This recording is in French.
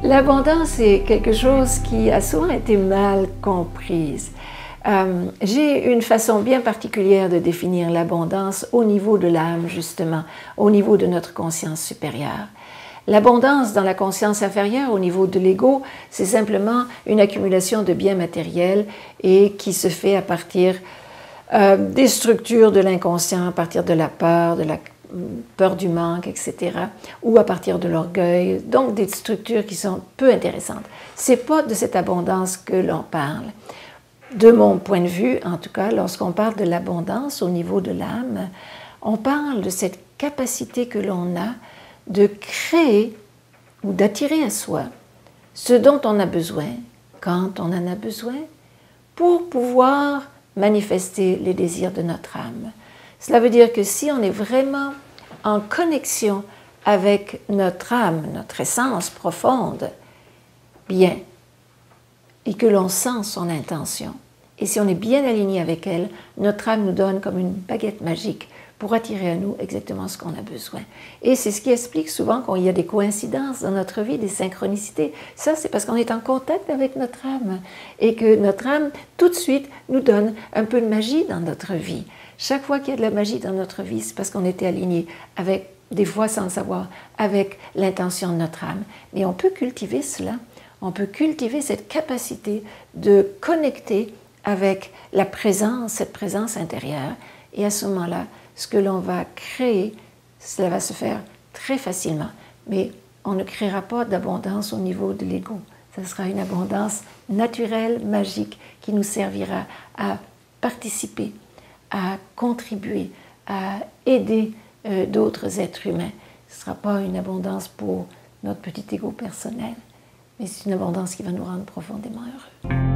L'abondance est quelque chose qui a souvent été mal comprise. J'ai une façon bien particulière de définir l'abondance au niveau de l'âme, justement, au niveau de notre conscience supérieure. L'abondance dans la conscience inférieure, au niveau de l'ego, c'est simplement une accumulation de biens matériels et qui se fait à partir des structures de l'inconscient, à partir de la peur du manque, etc., ou à partir de l'orgueil, donc des structures qui sont peu intéressantes. Ce n'est pas de cette abondance que l'on parle. De mon point de vue, en tout cas, lorsqu'on parle de l'abondance au niveau de l'âme, on parle de cette capacité que l'on a de créer ou d'attirer à soi ce dont on a besoin, quand on en a besoin, pour pouvoir manifester les désirs de notre âme. Cela veut dire que si on est vraiment en connexion avec notre âme, notre essence profonde, bien, et que l'on sent son intention, et si on est bien aligné avec elle, notre âme nous donne comme une baguette magique pour attirer à nous exactement ce qu'on a besoin. Et c'est ce qui explique souvent qu'il y a des coïncidences dans notre vie, des synchronicités. Ça, c'est parce qu'on est en contact avec notre âme et que notre âme, tout de suite, nous donne un peu de magie dans notre vie. Chaque fois qu'il y a de la magie dans notre vie, c'est parce qu'on était aligné avec, des fois sans le savoir, avec l'intention de notre âme. Mais on peut cultiver cela. On peut cultiver cette capacité de connecter avec la présence, cette présence intérieure. Et à ce moment-là, ce que l'on va créer, cela va se faire très facilement. Mais on ne créera pas d'abondance au niveau de l'ego. Ce sera une abondance naturelle, magique, qui nous servira à participer, à contribuer, à aider d'autres êtres humains. Ce ne sera pas une abondance pour notre petit ego personnel, mais c'est une abondance qui va nous rendre profondément heureux.